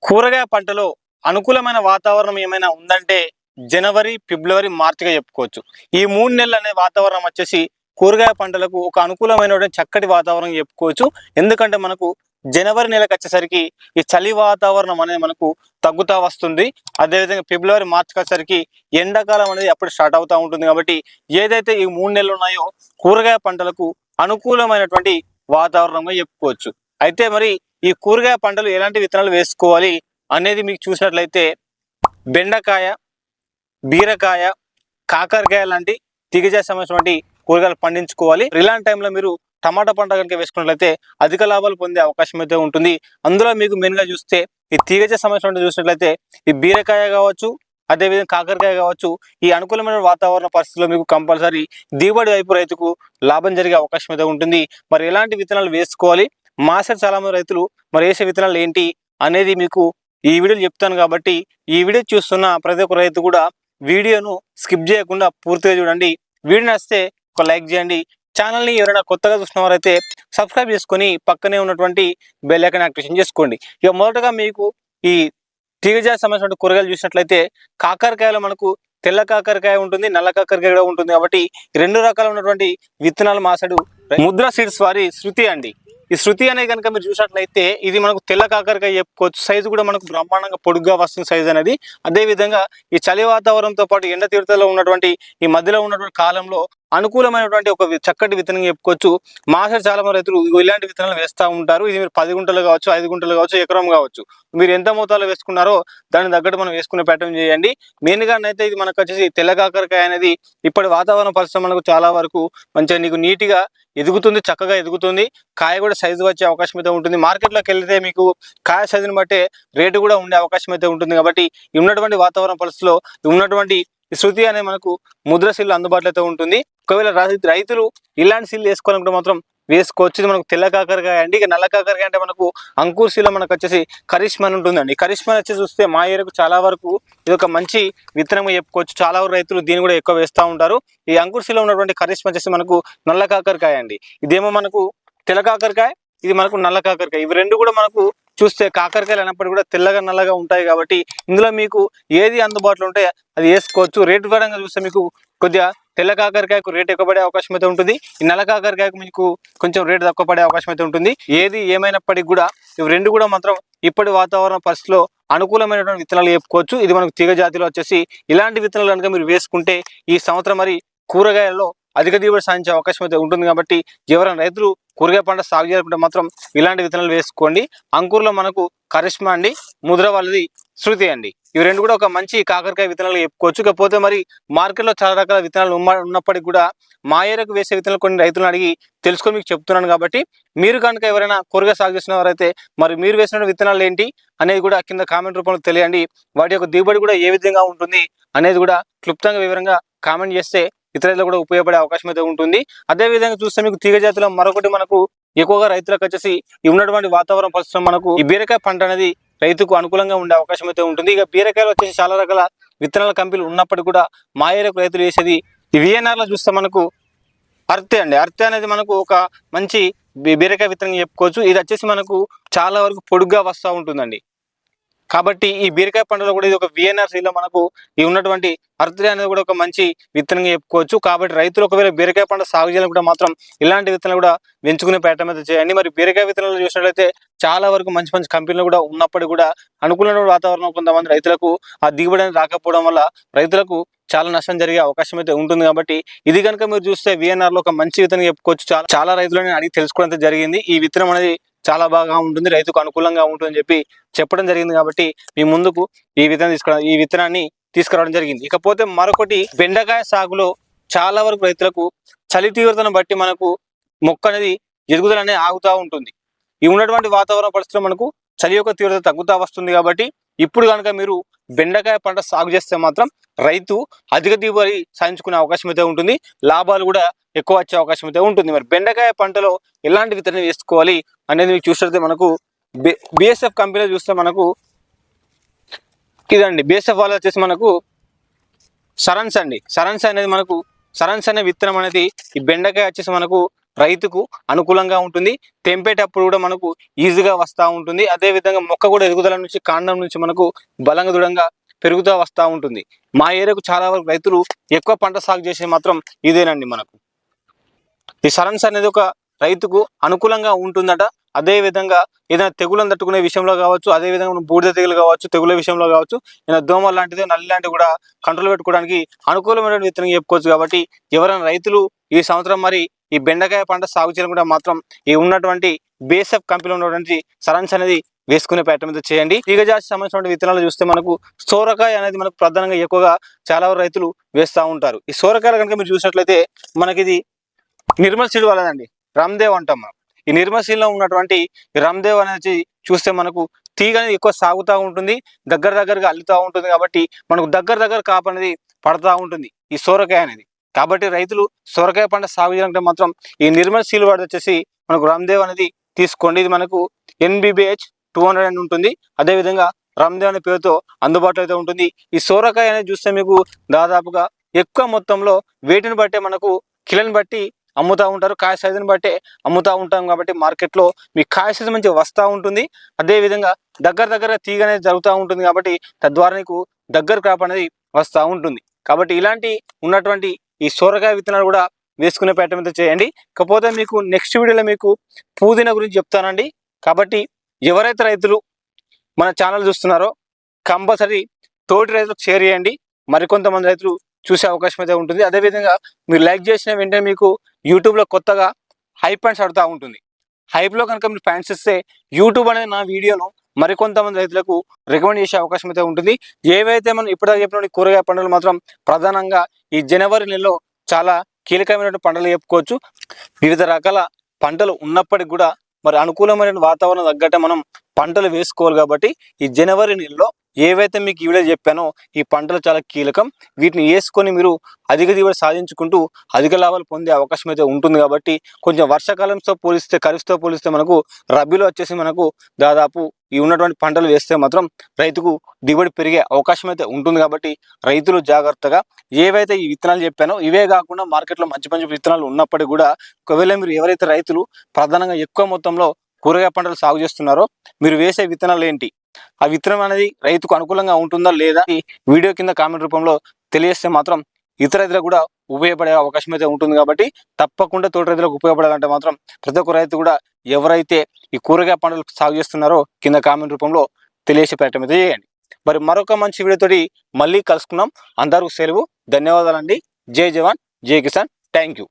కూరగాయ పంటలో అనుకూలమైన వాతావరణం ఏమైనా ఉందంటే జనవరి, ఫిబ్రవరి, మార్చిగా చెప్పుకోవచ్చు. ఈ 3 నెలలు అనే వాతావరణం వచ్చేసి కూరగాయ పంటలకు ఒక అనుకూలమైన చక్కటి వాతావరణం చెప్పుకోవచ్చు. ఎందుకంటే మనకు జనవరి నెలకు వచ్చేసరికి ఈ చలి వాతావరణం అనేది మనకు తగ్గుతా వస్తుంది. అదేవిధంగా ఫిబ్రవరి, మార్చికి వచ్చేసరికి ఎండాకాలం అనేది అప్పుడు స్టార్ట్ అవుతూ ఉంటుంది. కాబట్టి ఏదైతే ఈ 3 నెలలు ఉన్నాయో కూరగాయ పంటలకు అనుకూలమైనటువంటి వాతావరణంగా చెప్పుకోవచ్చు. అయితే మరి ఈ కూరగాయ పంటలు ఎలాంటి విత్తనాలు వేసుకోవాలి అనేది మీకు చూసినట్లయితే బెండకాయ, బీరకాయ, కాకరకాయ లాంటి తీగజాతి సంబంధించినటువంటి కూరగాయలు పండించుకోవాలి. ఇలాంటి టైంలో మీరు టమాటా పంట కనుక వేసుకున్నట్లయితే అధిక లాభాలు పొందే అవకాశం అయితే ఉంటుంది. అందులో మీకు మెయిన్గా చూస్తే ఈ తీగజాతి సంబంధించినటువంటి చూసినట్లయితే ఈ బీరకాయ కావచ్చు, అదేవిధంగా కాకరకాయ కావచ్చు, ఈ అనుకూలమైన వాతావరణ పరిస్థితుల్లో మీకు కంపల్సరీ దిగుబడి వైపు రైతుకు లాభం జరిగే అవకాశం అయితే ఉంటుంది. మరి ఎలాంటి విత్తనాలు వేసుకోవాలి, మా సైడ్ చాలా మంది రైతులు మరి వేసే విత్తనాలు ఏంటి అనేది మీకు ఈ వీడియోలో చెప్తాను. కాబట్టి ఈ వీడియో చూస్తున్న ప్రతి ఒక్క రైతు కూడా వీడియోను స్కిప్ చేయకుండా పూర్తిగా చూడండి. వీడియో నచ్చితే ఒక లైక్ చేయండి. ఛానల్ని ఎవరైనా కొత్తగా చూసిన వారైతే సబ్స్క్రైబ్ చేసుకొని పక్కనే ఉన్నటువంటి బెల్ ఐకాన్ యాక్టివేషన్ చేసుకోండి. ఇక మొదటగా మీకు ఈ తీగజాతి సంబంధించిన కూరగాయలు చూసినట్లయితే కాకరకాయలో మనకు తెల్ల కాకరకాయ ఉంటుంది, నల్ల కాకరకాయ కూడా ఉంటుంది. కాబట్టి 2 రకాల ఉన్నటువంటి విత్తనాలు మా సైడ్ ముద్ర సీడ్స్ వారి శృతి అండి. ఈ శృతి అనేది కనుక మీరు చూసినట్లయితే ఇది మనకు తెల్ల కాకరకాయ చెప్పుకోవచ్చు. సైజు కూడా మనకు బ్రహ్మాండంగా పొడుగ్గా వస్తుంది సైజు అనేది. అదేవిధంగా ఈ చలి వాతావరణంతో పాటు ఎండ తీవ్రతలో ఉన్నటువంటి ఈ మధ్యలో ఉన్నటువంటి కాలంలో అనుకూలమైనటువంటి ఒక చక్కటి విత్తనం చెప్పుకోవచ్చు. మా సైడ్ చాలా మంది రైతులు ఇలాంటి విత్తనాలు వేస్తూ ఉంటారు. ఇది మీరు 10 గుంటలు కావచ్చు, 5 గుంటలు కావచ్చు, ఎకరం కావచ్చు. మీరు ఎంత మోతాదులో వేసుకున్నారో దానికి తగ్గట్టు మనం వేసుకునే ప్యాటర్న్ చేయండి. మెయిన్గా అయితే ఇది మనకు వచ్చేసి తెల్ల కాకరకాయ అనేది ఇప్పటి వాతావరణ పరిశ్రమలకు చాలా వరకు మంచిగా నీకు నీట్గా ఎదుగుతుంది, చక్కగా ఎదుగుతుంది. కాయ కూడా సైజు వచ్చే అవకాశం అయితే ఉంటుంది. మార్కెట్లోకి వెళ్తే మీకు కాయ సైజుని బట్టే రేటు కూడా ఉండే అవకాశం అయితే ఉంటుంది. కాబట్టి ఉన్నటువంటి వాతావరణ పరిస్థితుల్లో ఉన్నటువంటి శృతి అనేది మనకు ముద్ర సీల్ అందుబాటులో అయితే ఉంటుంది. ఒకవేళ రైతులు ఇలాంటి సీల్ వేసుకోవాలనుకుంటే మాత్రం వేసుకోవచ్చు. ఇది మనకు తెల్ల కాకరకాయ అండి. ఇక నల్ల కాకరకాయ అంటే మనకు అంకుర్ సీల మనకు వచ్చేసి కరిష్మా ఉంటుందండి. కరిష్మా వచ్చేసి చూస్తే మా ఏరియాకు చాలా వరకు ఇది ఒక మంచి విత్తనం చెప్పుకోవచ్చు. చాలా వరకు రైతులు దీన్ని కూడా ఎక్కువ వేస్తూ ఉంటారు. ఈ అంకుర్ సీలో ఉన్నటువంటి కరిష్మా వచ్చేసి మనకు నల్ల కాకరకాయ అండి. ఇదేమో మనకు తెల్ల కాకరకాయ, ఇది మనకు నల్ల కాకరకాయ. ఇవి రెండు కూడా మనకు చూస్తే కాకరకాయలు అన్నప్పటికీ కూడా తెల్లగా నల్లగా ఉంటాయి. కాబట్టి ఇందులో మీకు ఏది అందుబాటులో ఉంటే అది వేసుకోవచ్చు. రేటు పరంగా చూస్తే మీకు కొద్దిగా తెల్ల కాకరకాయకు రేటు ఎక్కువ పడే అవకాశం అయితే ఉంటుంది. ఈ నల్ల కాకరకాయకు మీకు కొంచెం రేటు తక్కువ పడే అవకాశం అయితే ఉంటుంది. ఏది ఏమైనప్పటికీ కూడా ఇవి రెండు కూడా మాత్రం ఇప్పటి వాతావరణ పరిస్థితిలో అనుకూలమైనటువంటి విత్తనాలు చెప్పుకోవచ్చు. ఇది మనకు తీగ జాతిలో వచ్చేసి ఇలాంటి విత్తనాలు కనుక మీరు వేసుకుంటే ఈ సంవత్సరం మరి కూరగాయల్లో అధిక దిగుబడి సాధించే అవకాశం అయితే ఉంటుంది. కాబట్టి ఎవరైనా రైతులు కూరగాయ పంట సాగు చేయాలంటే మాత్రం ఇలాంటి విత్తనాలు వేసుకోండి. అంకుర్లో మనకు కరిష్మా అండి, ముద్ర వాళ్ళది శృతి అండి. ఇవి రెండు కూడా ఒక మంచి కాకరకాయ విత్తనాలు చెప్పుకోవచ్చు. ఇకపోతే మరి మార్కెట్లో చాలా రకాల విత్తనాలు ఉన్నప్పటికీ కూడా మా ఏరియాకు వేసే విత్తనాలు కొన్ని రైతులను అడిగి తెలుసుకొని మీకు చెప్తున్నాను. కాబట్టి మీరు కనుక ఎవరైనా కూరగాయ సాగు చేసిన వారైతే మరి మీరు వేసిన విత్తనాలు ఏంటి అనేది కూడా కింద కామెంట్ రూపంలో తెలియండి. వాటి యొక్క దిగుబడి కూడా ఏ విధంగా ఉంటుంది అనేది కూడా క్లుప్తంగా వివరంగా కామెంట్ చేస్తే ఇతరులకు కూడా ఉపయోగపడే అవకాశం అయితే ఉంటుంది. అదేవిధంగా చూస్తే మీకు తీగ జాతిలో మరొకటి మనకు ఎక్కువగా రైతులకు వచ్చేసి ఉన్నటువంటి వాతావరణ పరిస్థితుల్లో మనకు ఈ బీరకాయ పంట అనేది రైతుకు అనుకూలంగా ఉండే అవకాశం అయితే ఉంటుంది. ఇక బీరకాయలు వచ్చేసి చాలా రకాల విత్తనాల కంపెనీలు ఉన్నప్పటికీ కూడా మా ఏరియాకు రైతులు వేసేది ఈ విఎన్ఆర్లో చూస్తే మనకు అర్తే అండి. అర్తే అనేది మనకు ఒక మంచి బీరకాయ విత్తనం చెప్పుకోవచ్చు. ఇది వచ్చేసి మనకు చాలా వరకు పొడుగ్గా వస్తూ ఉంటుందండి. కాబట్టి ఈ బీరకాయ పంటలో కూడా ఇది ఒక విఎన్ఆర్ సీలో మనకు ఈ ఉన్నటువంటి అర్త్రే అనేది కూడా ఒక మంచి విత్తనంగా చెప్పుకోవచ్చు. కాబట్టి రైతులు ఒకవేళ బీరకాయ పంట సాగు చేయాలనుకుంటే మాత్రం ఇలాంటి విత్తనాలు కూడా పెంచుకునే ప్రయత్నం అయితే చేయండి. మరి బీరకాయ విత్తనాలు చూసినట్లయితే చాలా వరకు మంచి మంచి కంపెనీలు కూడా ఉన్నప్పటికీ కూడా అనుకూలమైన వాతావరణం కొంతమంది రైతులకు ఆ దిగుబడి అనేది రాకపోవడం వల్ల రైతులకు చాలా నష్టం జరిగే అవకాశం అయితే ఉంటుంది. కాబట్టి ఇది కనుక మీరు చూస్తే విఎన్ఆర్లో ఒక మంచి విత్తనం చెప్పుకోవచ్చు. చాలా రైతులని అడిగి తెలుసుకోవడం జరిగింది. ఈ విత్తనం అనేది చాలా బాగా ఉంటుంది, రైతుకు అనుకూలంగా ఉంటుందని చెప్పడం జరిగింది. కాబట్టి మీ ముందుకు ఈ విత్తనాన్ని తీసుకురావడం జరిగింది. ఇకపోతే మరొకటి బెండకాయ సాగులో చాలా వరకు రైతులకు చలి తీవ్రతను బట్టి మనకు మొక్క అనేది ఎదుగుదల అనేది ఆగుతూ ఉంటుంది. ఈ ఉన్నటువంటి వాతావరణ పరిస్థితుల్లో మనకు చలి యొక్క తీవ్రత తగ్గుతూ వస్తుంది. కాబట్టి ఇప్పుడు కనుక మీరు బెండకాయ పంట సాగు చేస్తే మాత్రం రైతు అధిక దిగుబడి సాధించుకునే అవకాశం అయితే ఉంటుంది. లాభాలు కూడా ఎక్కువ వచ్చే అవకాశం అయితే ఉంటుంది. మరి బెండకాయ పంటలో ఎలాంటి విత్తనం వేసుకోవాలి అనేది మీకు చూసినట్లయితే మనకు బిఎస్ఎఫ్ కంపెనీలో చూస్తే మనకు ఇదండి. బిఎస్ఎఫ్ వాళ్ళు వచ్చేసి మనకు సరన్స్ అండి. సరన్స్ అనేది మనకు సరన్స్ అనే విత్తనం అనేది ఈ బెండకాయ వచ్చేసి మనకు రైతుకు అనుకూలంగా ఉంటుంది. తెంపేటప్పుడు కూడా మనకు ఈజీగా వస్తూ ఉంటుంది. అదేవిధంగా మొక్క కూడా ఎదుగుదల నుంచి కాండం నుంచి మనకు బలంగా దృఢంగా పెరుగుతూ వస్తూ ఉంటుంది. మా ఏరియాకు చాలా వరకు రైతులు ఎక్కువ పంట సాగు చేసే మాత్రం ఇదేనండి. మనకు ఈ సరన్స్ అనేది ఒక రైతుకు అనుకూలంగా ఉంటుందట. అదే విధంగా ఏదైనా తెగులను తట్టుకునే విషయంలో కావచ్చు, అదే విధంగా బూడిద తెగులు కావచ్చు, తెగుల విషయంలో కావచ్చు, ఏదైనా దోమ లాంటిది నల్లి లాంటివి కూడా కంట్రోల్ పెట్టుకోవడానికి అనుకూలమైన విత్తనం చెప్పుకోవచ్చు. కాబట్టి ఎవరైనా రైతులు ఈ సంవత్సరం మరి ఈ బెండకాయ పంట సాగు చేయాలనుకుంటే మాత్రం ఈ ఉన్నటువంటి బేసఫ్ కంపెనీలో ఉన్నటువంటి సరన్స్ అనేది వేసుకునే ప్రయత్నం అయితే చేయండి. తీగజాతికి సంబంధించిన విత్తనాలు చూస్తే మనకు సోరకాయ అనేది మనకు ప్రధానంగా ఎక్కువగా చాలా రైతులు వేస్తూ ఉంటారు. ఈ సోరకాయలు కనుక మీరు చూసినట్లయితే మనకి ఇది నిర్మల్ సీడ్ వాళ్ళదండి, రామ్దేవ్ అంటాం మనం. ఈ నిర్మల్ సీడ్ లో ఉన్నటువంటి రామ్దేవ్ అనేది చూస్తే మనకు తీగ అనేది ఎక్కువ సాగుతూ ఉంటుంది, దగ్గరగా అల్లుతూ ఉంటుంది. కాబట్టి మనకు దగ్గర కాపు అనేది పడుతూ ఉంటుంది ఈ సోరకాయ అనేది. కాబట్టి రైతులు సోరకాయ పంట సాగు చేయాలంటే మాత్రం ఈ నిర్మల్ సీడ్ వాడి వచ్చేసి మనకు రామ్దేవ్ అనేది తీసుకోండి. ఇది మనకు NBBH 200 అని ఉంటుంది. అదేవిధంగా రామ్దేవ్ అనే పేరుతో అందుబాటులో అయితే ఉంటుంది. ఈ సోరకాయ అనేది చూస్తే మీకు దాదాపుగా ఎక్కువ మొత్తంలో వేటిని బట్టే మనకు కిలోని బట్టి అమ్ముతూ ఉంటారు, కాయ సైజుని బట్టే అమ్ముతూ ఉంటాం. కాబట్టి మార్కెట్లో మీ కాయ సైజు మంచిగా వస్తూ ఉంటుంది. అదేవిధంగా దగ్గర తీగ అనేది జరుగుతూ ఉంటుంది. కాబట్టి తద్వారా నీకు దగ్గర క్రాప్ అనేది వస్తూ ఉంటుంది. కాబట్టి ఇలాంటి ఉన్నటువంటి ఈ సోరకాయ విత్తనాలు కూడా వేసుకునే ప్రయత్నం అయితే చేయండి. కాకపోతే మీకు నెక్స్ట్ వీడియోలో మీకు పుదీనా గురించి చెప్తానండి. కాబట్టి ఎవరైతే రైతులు మన ఛానల్ చూస్తున్నారో కంపల్సరీ తోటి రైతులకు షేర్ చేయండి. మరికొంతమంది రైతులు చూసే అవకాశం అయితే ఉంటుంది. అదేవిధంగా మీరు లైక్ చేసిన వెంటనే మీకు యూట్యూబ్లో కొత్తగా హైప్ పాయింట్స్ అడుగుతూ ఉంటుంది. హైప్లో కనుక మీరు పాయింట్స్ ఇస్తే యూట్యూబ్ అనేది నా వీడియోను మరికొంతమంది రైతులకు రికమెండ్ చేసే అవకాశం అయితే ఉంటుంది. ఏవైతే మనం ఇప్పటిదాకా చెప్పిన కూరగాయ పంటలు మాత్రం ప్రధానంగా ఈ జనవరి నెలలో చాలా కీలకమైన పంటలు చెప్పుకోవచ్చు. వివిధ రకాల పంటలు ఉన్నప్పటికీ కూడా మరి అనుకూలమైన వాతావరణం తగ్గట్టే మనం పంటలు వేసుకోవాలి. కాబట్టి ఈ జనవరి నెలలో ఏవైతే మీకు ఈ వీడియో చెప్పానో ఈ పంటలు చాలా కీలకం. వీటిని వేసుకొని మీరు అధిక దిగుబడి సాధించుకుంటూ అధిక లాభాలు పొందే అవకాశం అయితే ఉంటుంది. కాబట్టి కొంచెం వర్షాకాలంతో పోలిస్తే ఖరీఫ్తో పోలిస్తే మనకు రబీలో వచ్చేసి మనకు దాదాపు ఈ ఉన్నటువంటి పంటలు వేస్తే మాత్రం రైతుకు దిగుబడి పెరిగే అవకాశం అయితే ఉంటుంది. కాబట్టి రైతులు జాగ్రత్తగా ఏవైతే ఈ విత్తనాలు చెప్పానో ఇవే కాకుండా మార్కెట్లో మంచి విత్తనాలు ఉన్నప్పటికీ కూడా ఒకవేళ మీరు ఎవరైతే రైతులు ప్రధానంగా ఎక్కువ మొత్తంలో కూరగాయ పంటలు సాగు చేస్తున్నారో మీరు వేసే విత్తనాలు ఏంటి, ఆ విత్తనం అనేది రైతుకు అనుకూలంగా ఉంటుందా లేదా ఈ వీడియో కింద కామెంట్ రూపంలో తెలియజేస్తే మాత్రం ఇతర రైతులకు కూడా ఉపయోగపడే అవకాశం అయితే ఉంటుంది. కాబట్టి తప్పకుండా తోటి రైతులకు ఉపయోగపడాలంటే మాత్రం ప్రతి ఒక్క రైతు కూడా ఎవరైతే ఈ కూరగాయ పంటలు సాగు చేస్తున్నారో కింద కామెంట్ రూపంలో తెలియజేసే ప్రయత్నం అయితే చేయండి. మరి మరొక మంచి వీడియోతోటి మళ్ళీ కలుసుకున్నాం. అందరికీ సెలవు. ధన్యవాదాలండి. జై జవాన్, జై కిసాన్. Thank you.